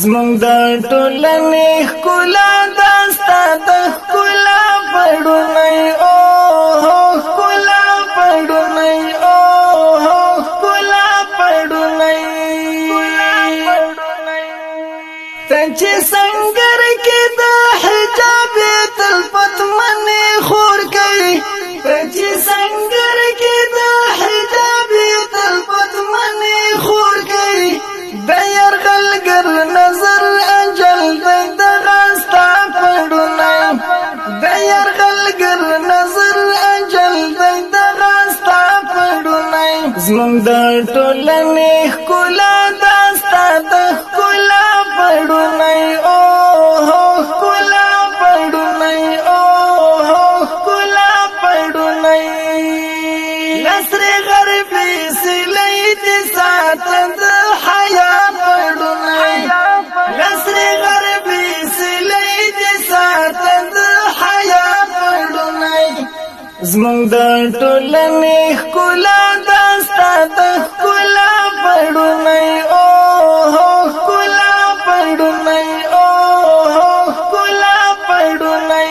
زمونږ د ټولنې ښکلا دا ستا د ښکلا پړونی اوهو ښکلا پړونی اوهو ښکلا پړونی ته چې سنګر کې د حجاب تلپت منې خور کوي ته چې سنګر کې د حجاب تلپت منې خور کوي د یرغلګر نظر اجل دی دغه ستا پړونی د یرغلګر نظر اجل دی دغه ستا پړونی زمونږ د ټولنې ښکلا دا ستا د ښکلا پړونی اوهو ښکلا پړونی اوهو ښکلا پړونی نصر غربي سلی دې ساته د حیا پړونی نصر غربي سلی دې ساته د حیا پړونی زمونږ د ټولنې ښکلا دا ستا د ښکلا پړونی اوهو ښکلا پړونی اوهو ښکلا پړونی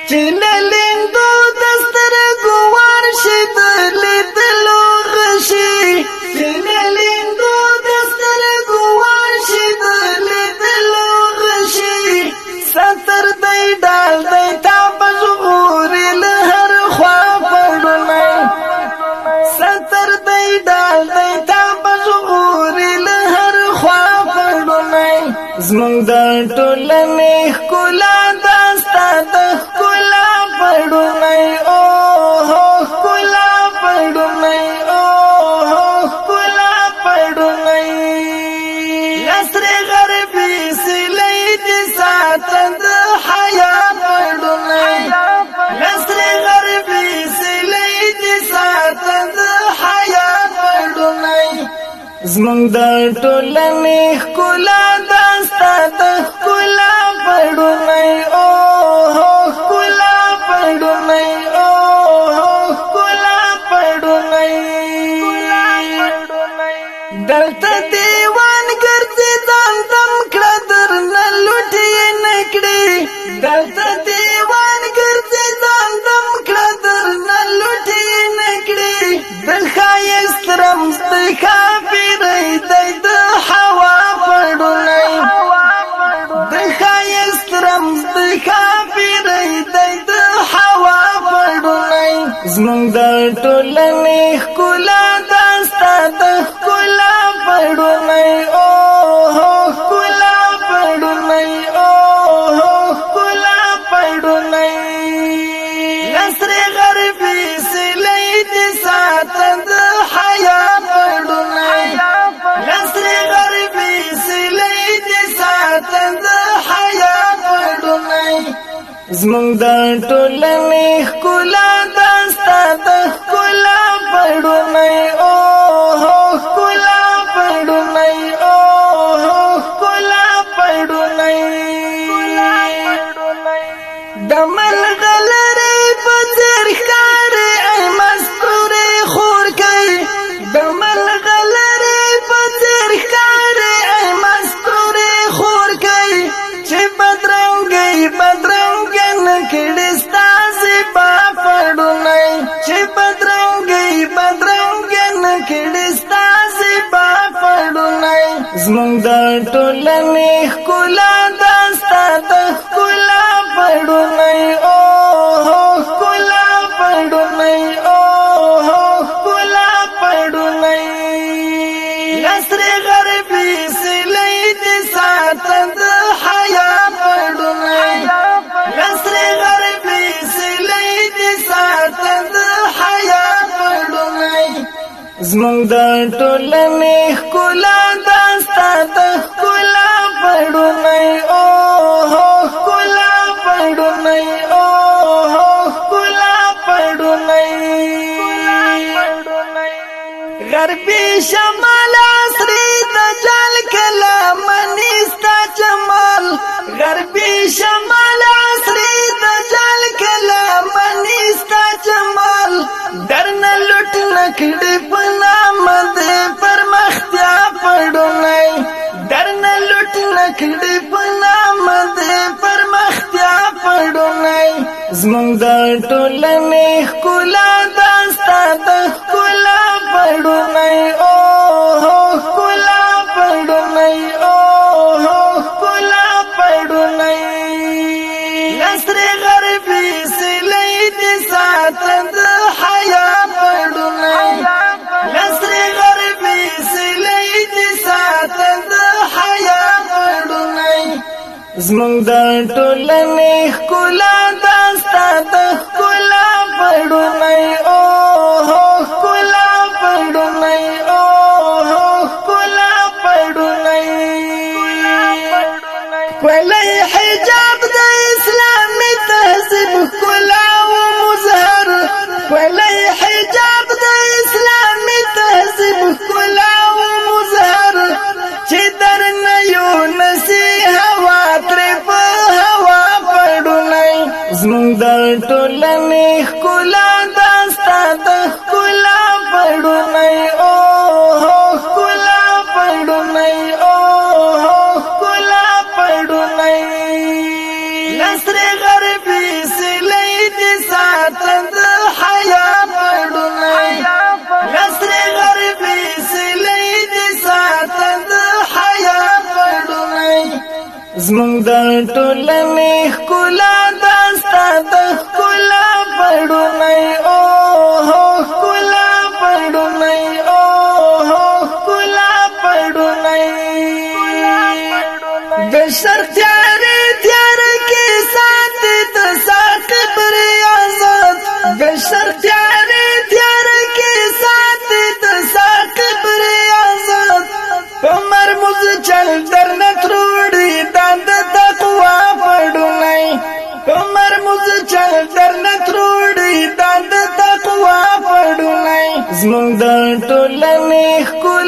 چې لیندو د سترګو ورشي د لیدلو غشي چې لیندو د سترګو ورشي د لیدلو غشي ستر دی ډال دی تا بژغوري له هر خوا پړونی ستر دی ډال دی تا بژغوري له هر خوا پړونی زمونږ د ټولنې ښکلا دا ستا د ښکلا پړونی اوهو ښکلا پړونی اوهو ښکلا پړونی نصر غربي سلی دې ساته د حیا پړونی نصر غربي سلی دې ساته د حیا پړونی زمونږ د ټولنې ښکلا دا ستا د ښکلا پړونی اوهو ښکلا پړونی اوهو ښکلا پړونی دلته دیوان ګرځي ځان دم کړه درنه لوټې نه کړې دلته دیوان ګرځي ځان دم کړه درنه لوټې نه کړې د ښایست رمز د ښاپېرۍ دی د هوا پړونی د ښایست رمز د ښاپېرۍ دی د هوا پړونی زمونږ د ټولنې ښکلا دا ستا د ښکلا پړونی اوهو ښکلا پړونی اوهو ښکلا پړونی نصر غربي سلی دې ساته د حیا پړونی نصر غربي سلی دې ساته د حیا پړونی زمونږ د ټولنې ښکلا دا ستا د ښکلا پړونی اوهو ښکلا پړونی اوهو ښکلا پړونی د ملغلرې په څېر ښکارې ای مستورې خور کوي د ملغلرې په څېر ښکارې ای مستورې خور کوي چې بدرنګۍ بدرنګه نه کړې ستا زیبا پړونی چې بدرنګۍ بدرنګه نه کړې ستا زیبا پړونی زمونږ د ټولنې ښکلا دا ستا د ښکلا پړونی اوهو ښکلا پړونی اوهو ښکلا پړونی نصر غربي سلی دې ساته د حیا پړونی نصر غربي سلی دې ساته د حیا پړونی زمونږ د ټولنې ښکلا دا ستا د ښکلا پړونی اوهو ښکلا پړونی اوهو ښکلا پړونی غربي شمال عصري دجال کلا منی ستا جمال غربي شمال عصري دجال کلا منی ستا جمال درنه لوټ نکړې په نام دې پرمختیا کړي په نام دې پرمختیا پړونی زمونږ د ټولنې ښکلا دا ستا د ښکلا پړونی او ښکلا پړونی او ښکلا پړونی لسرې غربي سیلۍ دې ساته د حیا پړونی لسرې غربي سیلۍ دې ساته د حیا پړونی زمونږ د ټولنې ښکلا دا ستا د ښکلا پړونی او ښکلا پړونی او ښکلا پړونی ښکلی حجاب د اسلامي تهذیب ښکلا و مظهر ښکلی حجاب د اسلامي تهذیب ښکلا و مظهر چې درنه یو نسي هوا ترې په هوا پړونی زمونږ د ټولنې ښکلا دا ستا د ښکلا پړونی او ښکلا پړونی او ښکلا پړونی لسرې غربي سیلۍ دې ساته د حیا پړونی لسرې غربي سیلۍ دې ساته د حیا پړونی زمونږ د ټولنې ښکلا دا ستا د ښکلا پړونی او ښکلا پړونی او ښکلا پړونی د شر تیارې تیارې کې ساتي د ساقب ریاضت د شر تیارې تیارې کې ساتي د ساقب ریاضت په مرموز چل درنه تروړي د تقوا پړونی په مرموز چل درنه تروړي د تقوا پړونی زمونږ د ټولنې ښکلا